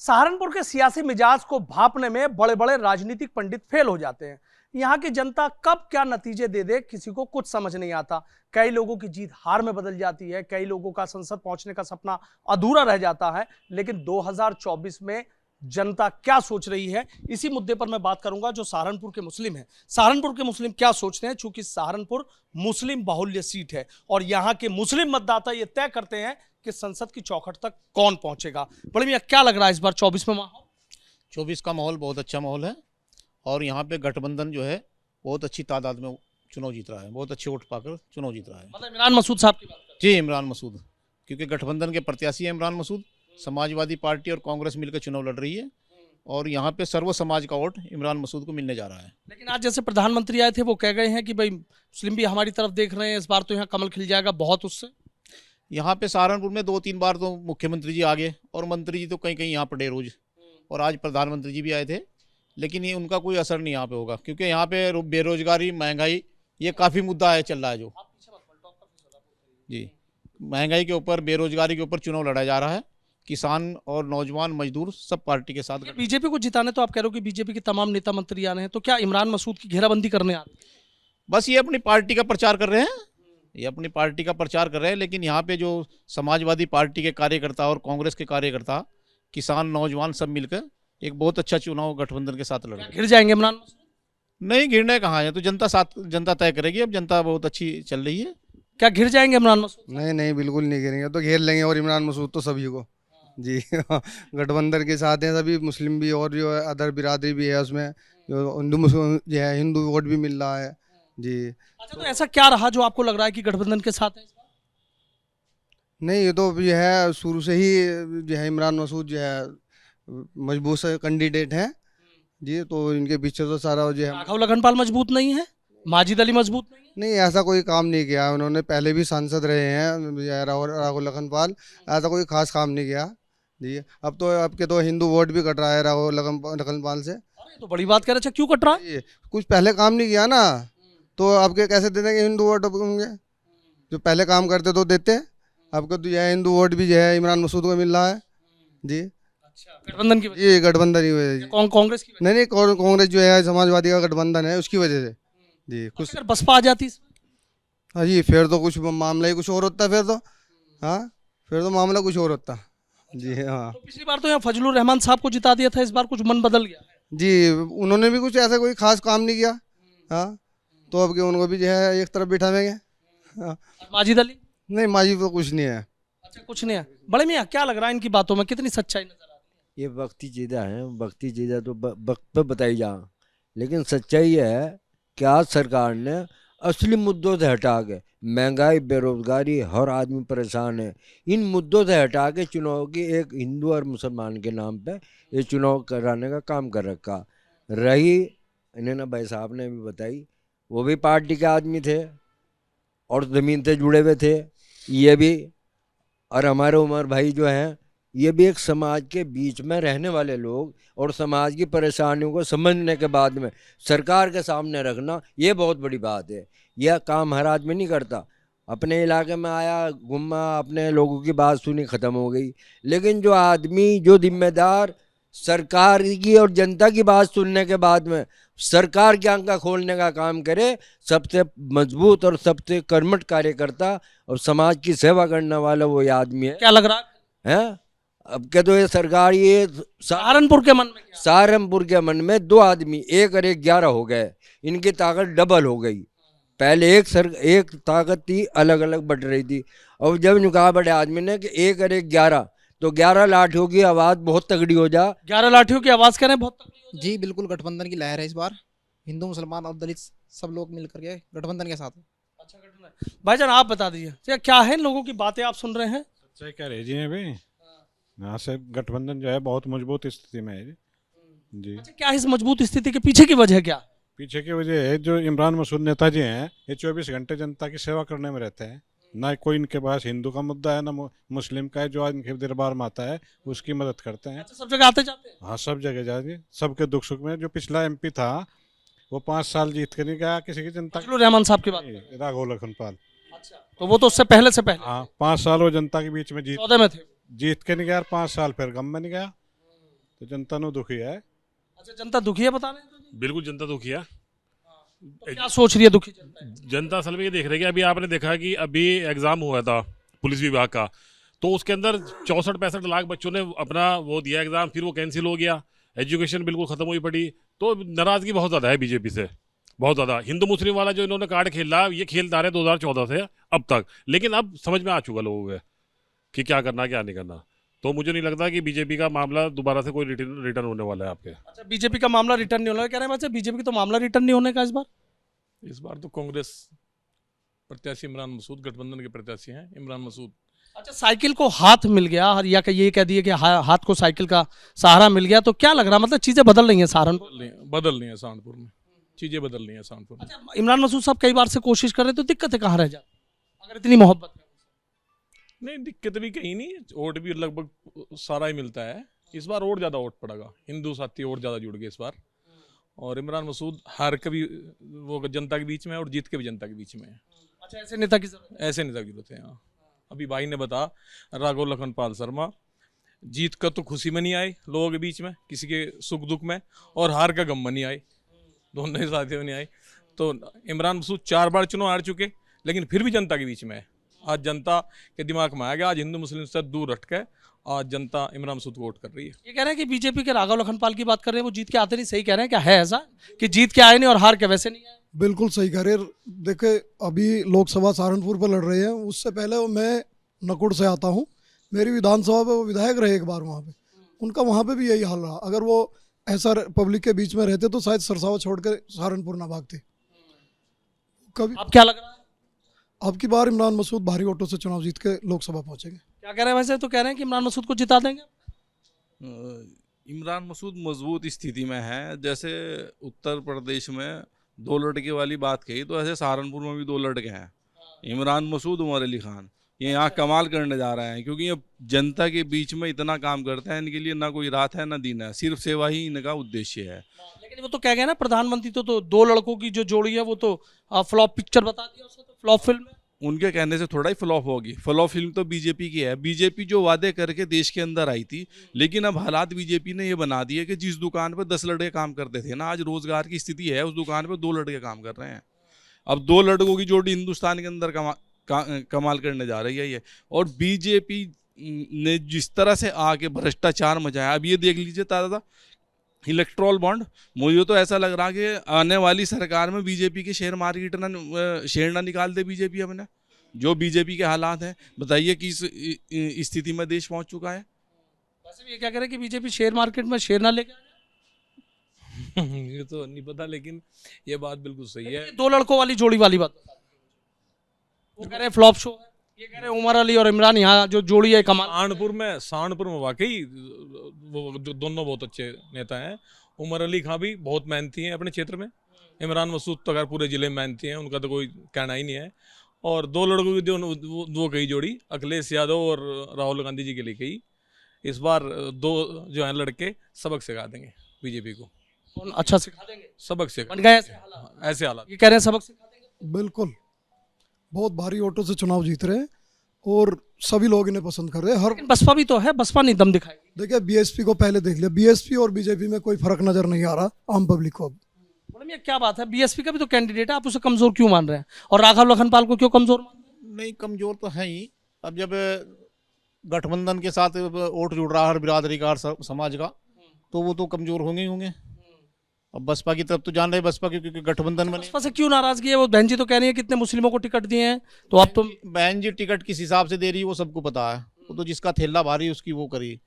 सहारनपुर के सियासी मिजाज को भांपने में बड़े बड़े राजनीतिक पंडित फेल हो जाते हैं। यहाँ की जनता कब क्या नतीजे दे दे किसी को कुछ समझ नहीं आता। कई लोगों की जीत हार में बदल जाती है, कई लोगों का संसद पहुंचने का सपना अधूरा रह जाता है। लेकिन 2024 में जनता क्या सोच रही है, इसी मुद्दे पर मैं बात करूंगा। जो सहारनपुर के मुस्लिम हैं, सहारनपुर के मुस्लिम क्या सोचते हैं, चूंकि सहारनपुर मुस्लिम बाहुल्य सीट है और यहाँ के मुस्लिम मतदाता ये तय करते हैं कि संसद की चौखट तक कौन पहुंचेगा। बड़े मियां, क्या लग रहा है इस बार 24 में माहौल? 24 का माहौल बहुत अच्छा माहौल है और यहाँ पे गठबंधन जो है बहुत अच्छी तादाद में चुनाव जीत रहा है, बहुत अच्छे वोट पाकर चुनाव जीत रहा है। मतलब इमरान मसूद साहब की बात कर रहे हैं? जी, इमरान मसूद, क्योंकि गठबंधन के प्रत्याशी है इमरान मसूद। समाजवादी पार्टी और कांग्रेस मिलकर चुनाव लड़ रही है और यहाँ पे सर्व समाज का वोट इमरान मसूद को मिलने जा रहा है। लेकिन आज जैसे प्रधानमंत्री आए थे, वो कह गए हैं कि भाई मुस्लिम भी हमारी तरफ देख रहे हैं, इस बार तो यहाँ कमल खिल जाएगा बहुत। उससे यहाँ पे सहारनपुर में 2-3 बार तो मुख्यमंत्री जी आ गए और मंत्री जी तो कहीं कहीं यहाँ पड़े रोज, और आज प्रधानमंत्री जी भी आए थे, लेकिन ये उनका कोई असर नहीं यहाँ पे होगा, क्योंकि यहाँ पे बेरोजगारी, महंगाई, ये काफ़ी मुद्दा है, चल रहा है जो जी। महंगाई के ऊपर, बेरोजगारी के ऊपर चुनाव लड़ा जा रहा है। किसान और नौजवान मजदूर सब पार्टी के साथ। बीजेपी को जिताने तो आप कह रहे हो कि बीजेपी के तमाम नेता मंत्री आ रहे हैं, तो क्या इमरान मसूद की घेराबंदी करने आ रहे हैं? बस ये अपनी पार्टी का प्रचार कर रहे हैं, ये अपनी पार्टी का प्रचार कर रहे हैं। लेकिन यहाँ पे जो समाजवादी पार्टी के कार्यकर्ता और कांग्रेस के कार्यकर्ता, किसान, नौजवान सब मिलकर एक बहुत अच्छा चुनाव गठबंधन के साथ लड़ रहे हैं। घिर जाएंगे इमरान मसूद? नहीं, गिरने कहाँ है, तो जनता तय करेगी। अब जनता बहुत अच्छी चल रही है। क्या घिर जाएंगे इमरान मसूद? नहीं नहीं, बिल्कुल नहीं गिरेंगे, तो घेर लेंगे। और इमरान मसूद तो सभी को जी गठबंधन के साथ हैं सभी, मुस्लिम भी और जो है अदर बिरादरी भी है उसमें, जो हिंदू मुस्लिम जो है, हिंदू वोट भी मिल रहा है जी। अच्छा, तो ऐसा क्या रहा जो आपको लग रहा है कि गठबंधन के साथ है इस बार? नहीं, ये तो जो है शुरू से ही जो है इमरान मसूद जो है मजबूत से कैंडिडेट हैं जी, तो इनके पीछे तो सारा जो है। राघव लखनपाल मजबूत नहीं है? माजिद अली मजबूत नहीं है? नहीं, ऐसा कोई काम नहीं किया उन्होंने, पहले भी सांसद रहे हैं राघव लखनपाल, ऐसा कोई खास काम नहीं किया जी। अब तो आपके तो हिंदू वोट भी कट रहा है राघव लखनपाल से। अरे तो बड़ी बात कह रहे, अच्छा क्यों कट रहा है? ये कुछ पहले काम नहीं किया ना, तो आपके कैसे दे देंगे हिंदू वोट होंगे? जो पहले काम करते तो देते। आपको तो यह हिंदू वोट भी जो है इमरान मसूद को मिल रहा है जी। अच्छा, गठबंधन की वजह ये गठबंधन ही वजह से? कांग्रेस की वजह नहीं नहीं, कांग्रेस जो है समाजवादी का गठबंधन है, उसकी वजह से जी। से? कुछ अगर बसपा आ जाती इसमें? हाँ जी, फिर तो कुछ मामला ही कुछ और होता फिर तो। हाँ, फिर तो मामला कुछ और होता जी। हाँ तो पिछली बार तो यहाँ फजलुर रहमान साहब को जिता दिया था, इस बार कुछ मन बदल गया है जी, उन्होंने भी कुछ ऐसा कोई खास काम नहीं किया। हाँ, तो अब के उनको भी जो है एक तरफ बिठावेंगे। हाँ। और माजिद अली? नहीं, माजी तो कुछ नहीं है। अच्छा, कुछ नहीं है। बड़े मियाँ, क्या लग रहा है इनकी बातों में कितनी सच्चाई नजर आ रही है? ये वक्ती चीज़ें हैं, वक्ती चीज़ें तो वक्त पे बताई जा, लेकिन सच्चाई ये है कि आज सरकार ने असली मुद्दों से हटा के, महंगाई, बेरोजगारी, हर आदमी परेशान है, इन मुद्दों से हटा के चुनाव की एक हिंदू और मुसलमान के नाम पे ये चुनाव कराने का काम कर रखा। रही इन्हें भाई साहब ने भी बताई, वो भी पार्टी के आदमी थे और ज़मीन से जुड़े हुए थे, ये भी, और हमारे उमर भाई जो हैं, ये भी एक समाज के बीच में रहने वाले लोग, और समाज की परेशानियों को समझने के बाद में सरकार के सामने रखना, ये बहुत बड़ी बात है। यह काम हर आदमी नहीं करता। अपने इलाके में आया, घूमा, अपने लोगों की बात सुनी, ख़त्म हो गई। लेकिन जो आदमी, जो जिम्मेदार सरकार की और जनता की बात सुनने के बाद में सरकार की आंखें खोलने का काम करे, सबसे मजबूत और सबसे कर्मठ कार्यकर्ता और समाज की सेवा करने वाला वो आदमी है। क्या लग रहा हैं? अब क्या तो ये सरकार, ये सहारनपुर के मन में क्या? सहारनपुर के मन में 2 आदमी, 1 और 1 11 हो गए, इनकी ताकत डबल हो गई। पहले एक ताकत थी, अलग अलग बट रही थी, और जब कहा बड़े आदमी ने कि 1 और 1 11, तो 11 लाठियों की आवाज़ बहुत तगड़ी हो जा। 11 लाठियों की आवाज करें बहुत तगड़ी हो जाए। जी बिल्कुल, गठबंधन की लहर है इस बार। हिंदू, मुसलमान और दलित सब लोग मिलकर के गठबंधन के साथ हैं। अच्छा, गठबंधन। भाईजान आप बता दीजिए, क्या है इन लोगों की बातें आप सुन रहे हैं? सच्चाई कह रहे जी हैं भाई, यहाँ से गठबंधन जो है बहुत मजबूत स्थिति में है जी। अच्छा, क्या इस मजबूत स्थिति के पीछे की वजह क्या? पीछे की वजह है जो इमरान मसूद नेताजी हैं, ये 24 घंटे जनता की सेवा करने में रहते हैं। ना कोई इनके पास हिंदू का मुद्दा है, ना मुस्लिम का है। जो इनके दरबार में आता है उसकी मदद करते हैं। अच्छा, सब जगह आते जाते हैं? हाँ, सब जगह जाएंगे, सबके दुख सुख में। जो पिछला MP था वो 5 साल जीत कर नहीं गया किसी की जनता। फजलुर रहमान साहब की बात? राघव लखनपाल। अच्छा, तो वो तो उससे पहले हाँ, 5 साल वो जनता के बीच में 14 में थे, जीत के नहीं गया, 5 साल फिर गम में नहीं गया। तो जनता नो दुखी है। अच्छा, जनता दुखी है बता रहे हैं तो जी? बिल्कुल जनता दुखी है। तो क्या सोच रही है दुखी जनता? जनता असल में ये देख रही है कि अभी आपने देखा कि अभी एग्जाम हुआ था पुलिस विभाग का, तो उसके अंदर 64-65 लाख बच्चों ने अपना वो दिया एग्जाम, फिर वो कैंसिल हो गया, एजुकेशन बिल्कुल खत्म हुई पड़ी। तो नाराजगी बहुत ज़्यादा है बीजेपी से, बहुत ज़्यादा। हिंदू मुस्लिम वाला जो इन्होंने कार्ड खेला, ये खेलता रहे 2014 से अब तक, लेकिन अब समझ में आ चुका लोगों को कि क्या करना क्या नहीं करना। तो मुझे नहीं लगता कि बीजेपी का मामला दोबारा से कोई रिटर्न होने वाला है आपके। अच्छा, बीजेपी का मामला रिटर्न नहीं होने वाला, कह रहे हैं। अच्छा, बीजेपी का तो मामला रिटर्न नहीं होने का इस बार तो कांग्रेस प्रत्याशी इमरान मसूद गठबंधन के प्रत्याशी हैं, इमरान मसूद। अच्छा, साइकिल को हाथ मिल गया, या कि ये कह दिए कि हाथ को साइकिल का सहारा मिल गया, तो क्या लग रहा, मतलब चीजें बदल रही हैं सहारनपुर? बदल रही है सहारनपुर में, चीजें बदल रही हैं सहारनपुर में। अच्छा, इमरान मसूद साहब कई बार से कोशिश कर रहे, तो दिक्कत कहाँ रह जाती अगर इतनी मोहब्बत है? नहीं, दिक्कत भी कहीं नहीं, वोट भी लगभग सारा ही मिलता है। इस बार और ज़्यादा वोट पड़ेगा, हिंदू साथी और ज़्यादा जुड़ गए इस बार। और इमरान मसूद हार के भी वो जनता के बीच में है और जीत के भी जनता के बीच में है। अच्छा, ऐसे नेता की जरूरत है। ऐसे नेता की जरूरत है। हाँ, अभी भाई ने बता, राघव लखनपाल शर्मा जीत का तो खुशी में नहीं आए लोगों के बीच में, किसी के सुख दुख में, और हार का गम में नहीं आए, दोनों ही साथियों में नहीं आए। तो इमरान मसूद 4 बार चुनाव हार चुके, लेकिन फिर भी जनता के बीच में है। आज जनता के दिमाग में आ गया, आज हिंदू मुस्लिम से दूर हट के आज जनता इमरान मसूद को वोट कर रही है। ये कह रहे हैं कि बीजेपी के राघव लखनपाल की बात कर रहे हैं, वो जीत के आते नहीं, सही कह रहे हैं? क्या है ऐसा कि जीत के आए नहीं और हार के वैसे नहीं आए? बिल्कुल सही कह रहे। देखिए, अभी लोकसभा सहारनपुर पर लड़ रहे हैं, उससे पहले मैं नकुड़ से आता हूँ, मेरी विधानसभा में वो विधायक रहे एक बार वहाँ पे, उनका वहाँ पे भी यही हाल रहा। अगर वो ऐसा पब्लिक के बीच में रहते तो शायद सरसावा छोड़ कर सहारनपुर ना भागते कभी। अब क्या लग रहा है? अब की बार इमरान मसूद भारी वोटों से चुनाव जीत के लोकसभा पहुंचेंगे। क्या कह रहे हैं वैसे? तो कह रहे हैं कि इमरान मसूद को जिता देंगे। इमरान मसूद मजबूत स्थिति में है। जैसे उत्तर प्रदेश में 2 लड़के वाली बात कही, तो ऐसे सहारनपुर में भी 2 लड़के हैं, इमरान मसूद, उमर अली खान। ये यहाँ कमाल करने जा रहे हैं, क्योंकि ये जनता के बीच में इतना काम करते हैं, इनके लिए ना कोई रात है ना दिन है, सिर्फ सेवा ही इनका उद्देश्य है। लेकिन वो तो कह गए ना, प्रधानमंत्री तो 2 लड़कों की जो जोड़ी है वो तो फ्लॉप पिक्चर बता दिया उसने, तो फ्लॉप फिल्म है। उनके कहने से थोड़ा ही फ्लॉप होगी। फ्लॉप फिल्म तो बीजेपी की है। बीजेपी जो वादे करके देश के अंदर आई थी, लेकिन अब हालात बीजेपी ने ये बना दिए कि जिस दुकान पर 10 लड़के काम करते थे ना, आज रोजगार की स्थिति है, उस दुकान पर 2 लड़के काम कर रहे हैं। अब 2 लड़कों की जोड़ी हिंदुस्तान के अंदर कमाल करने जा रही है ये। और बीजेपी ने जिस तरह से आके भ्रष्टाचार मचाया, अब ये देख लीजिए दादा, इलेक्ट्रॉल बॉन्ड। मुझे तो ऐसा लग रहा कि आने वाली सरकार में बीजेपी के शेयर मार्केट शेयर ना निकाल दे बीजेपी अपने। जो बीजेपी के हालात हैं, बताइए किस स्थिति में देश पहुंच चुका है। वैसे भी ये क्या कह रहे हैं कि बीजेपी शेयर मार्केट में शेयर ना लेके आ जाए? ये तो नहीं पता, लेकिन ये बात बिल्कुल सही है। 2 लड़कों वाली जोड़ी वाली बात वो कह रहे हैं फ्लॉप शो है, ये कह रहे हैं उमर अली और इमरान यहाँ जो जोड़ी है कमाल। सहारनपुर में वाकई वो जो दोनों बहुत अच्छे नेता हैं। उमर अली खां भी बहुत मेहनती हैं अपने क्षेत्र में। इमरान मसूद तो अगर पूरे जिले में मेहनती हैं, उनका तो कोई कहना ही नहीं है। और 2 लड़कों की जो वो कही जोड़ी, अखिलेश यादव और राहुल गांधी जी के लिए कही। इस बार 2 जो हैं लड़के सबक सिखा देंगे बीजेपी को। अच्छा सिखा देंगे, सबक सिखा बन गए ऐसे हालात। ये कह रहे हैं सबक सिखा देंगे। बिल्कुल, बहुत भारी वोटों से चुनाव जीत रहे हैं और सभी लोग इन्हें पसंद कर रहे हैं। हर बसपा भी तो है, बसपा नहीं दम दिखाएगी। देखिए, बीएसपी को पहले देख लिया, बीएसपी और बीजेपी में कोई फर्क नजर नहीं आ रहा आम पब्लिक को। अब ये क्या बात है, बीएसपी का भी तो कैंडिडेट है, आप उसे कमजोर क्यों मान रहे हैं? और राघव लखनपाल को क्यों कमजोर मान रहे हैं? नहीं, कमजोर तो है ही। अब जब गठबंधन के साथ वोट जुड़ रहा है हर बिरादरी का, हर समाज का, तो वो तो कमजोर होंगे ही होंगे। अब बसपा की तरफ तो जान रहे बसपा, क्योंकि गठबंधन में बसपा से क्यों नाराजगी है? वो बहन जी तो कह रही है कितने मुस्लिमों को टिकट दिए हैं, तो आप तो बहन जी टिकट किस हिसाब से दे रही है वो सबको पता है। वो तो जिसका थैला भारी उसकी वो करी।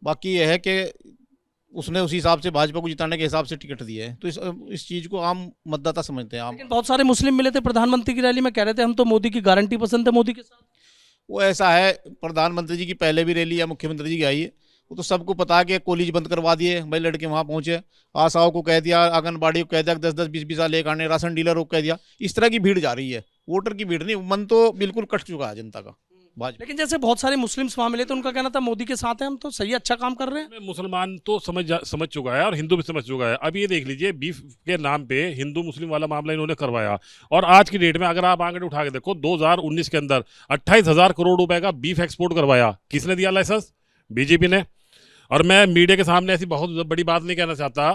बाकी यह है कि उसने उसी हिसाब से भाजपा को जिताने के हिसाब से टिकट दिए है, तो इस चीज को आम मतदाता समझते हैं। लेकिन बहुत सारे मुस्लिम मिले थे प्रधानमंत्री की रैली में, कह रहे थे हम तो मोदी की गारंटी पसंद है, मोदी के साथ। वो ऐसा है, प्रधानमंत्री जी की पहले भी रैली या मुख्यमंत्री जी की आई है, वो तो सबको पता है कि कॉलेज बंद करवा दिए भाई, लड़के वहाँ पहुंचे, आशाओं को कह दिया, आंगनबाड़ी को कह दिया 10-10, 20-20 साल लेकर आने, राशन डीलर को कह दिया। इस तरह की भीड़ जा रही है, वोटर की भीड़ नहीं। मन तो बिल्कुल कट चुका है जनता का भाजपा। लेकिन जैसे बहुत सारे मुस्लिम्स वहाँ मिले थे, उनका कहना था मोदी के साथ है हम, तो सही अच्छा काम कर रहे हैं। मुसलमान तो समझ चुका है और हिंदू भी समझ चुका है। अब ये देख लीजिए, बीफ के नाम पे हिंदू मुस्लिम वाला मामला इन्होंने करवाया, और आज की डेट में अगर आप आंकड़े उठा के देखो, 2019 के अंदर 28,000 करोड़ रुपए का बीफ एक्सपोर्ट करवाया। किसने दिया लाइसेंस? बीजेपी ने। और मैं मीडिया के सामने ऐसी बहुत बड़ी बात नहीं कहना चाहता,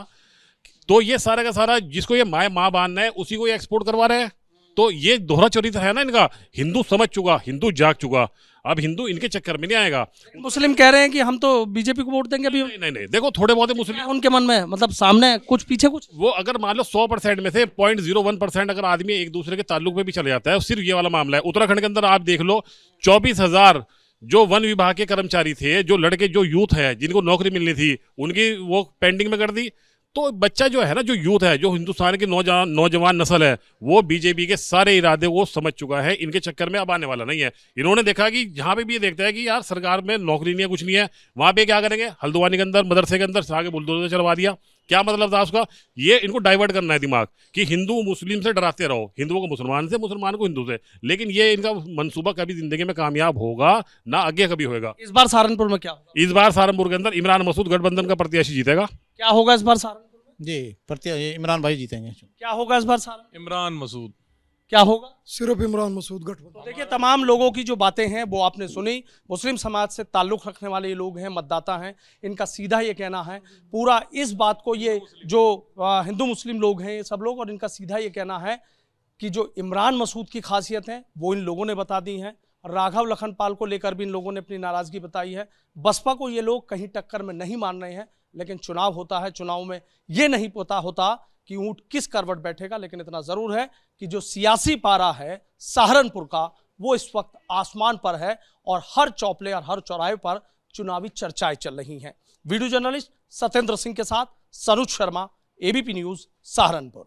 तो ये सारा का सारा जिसको ये माँ बांधना है उसी को ये एक्सपोर्ट करवा रहे हैं। तो ये दोहरा चरित्र है ना इनका। हिंदू समझ चुका, हिंदू जाग चुका, अब हिंदू इनके चक्कर में नहीं आएगा। मुस्लिम कह रहे हैं कि हम तो बीजेपी को वोट देंगे अभी। नहीं, देखो थोड़े बहुत मुस्लिम उनके मन में, मतलब सामने कुछ पीछे कुछ, वो अगर मान लो 100% में से 0.01% अगर आदमी एक दूसरे के ताल्लुक में भी चले जाता है, सिर्फ ये वाला मामला है। उत्तराखंड के अंदर आप देख लो 24,000 जो वन विभाग के कर्मचारी थे, जो लड़के, जो यूथ है जिनको नौकरी मिलनी थी, उनकी वो पेंडिंग में कर दी। तो बच्चा जो है ना, जो यूथ है, जो हिंदुस्तान की नौजवान नस्ल है, वो बीजेपी के सारे इरादे वो समझ चुका है, इनके चक्कर में अब आने वाला नहीं है। इन्होंने देखा कि जहाँ पे भी ये देखता है कि यार सरकार में नौकरी नहीं है, कुछ नहीं है, वहाँ पे क्या करेंगे, हल्द्वानी के अंदर मदरसे के अंदर आगे बुलडोजर चलवा दिया। क्या मतलब था उसका? ये इनको डाइवर्ट करना है दिमाग कि हिंदू मुस्लिम से डराते रहो, हिंदुओं को मुसलमान से, मुसलमान को हिंदू से। लेकिन ये इनका मंसूबा कभी जिंदगी में कामयाब होगा ना, आगे कभी होगा। इस बार सहारनपुर में क्या होगा? इस बार सहारनपुर के अंदर इमरान मसूद गठबंधन का प्रत्याशी जीतेगा। क्या होगा इस बार सहारनपुर में? जी, इमरान भाई जीतेंगे। क्या होगा इस बार सहारनपुर? इमरान मसूद। क्या होगा? सिर्फ इमरान मसूद गठबंधन। देखिए, तमाम लोगों की जो बातें हैं वो आपने सुनी। मुस्लिम समाज से ताल्लुक़ रखने वाले ये लोग हैं, मतदाता हैं, इनका सीधा ये कहना है, पूरा इस बात को ये जो हिंदू मुस्लिम लोग हैं ये सब लोग, और इनका सीधा ये कहना है कि जो इमरान मसूद की खासियत है वो इन लोगों ने बता दी हैं। राघव लखनपाल को लेकर भी इन लोगों ने अपनी नाराज़गी बताई है। बसपा को ये लोग कहीं टक्कर में नहीं मान रहे हैं, लेकिन चुनाव होता है, चुनाव में ये नहीं पता होता कि ऊंट किस करवट बैठेगा। लेकिन इतना जरूर है कि जो सियासी पारा है सहारनपुर का, वो इस वक्त आसमान पर है और हर चौपले और हर चौराहे पर चुनावी चर्चाएं चल रही हैं। वीडियो जर्नलिस्ट सत्येंद्र सिंह के साथ सनुज शर्मा, एबीपी न्यूज, सहारनपुर।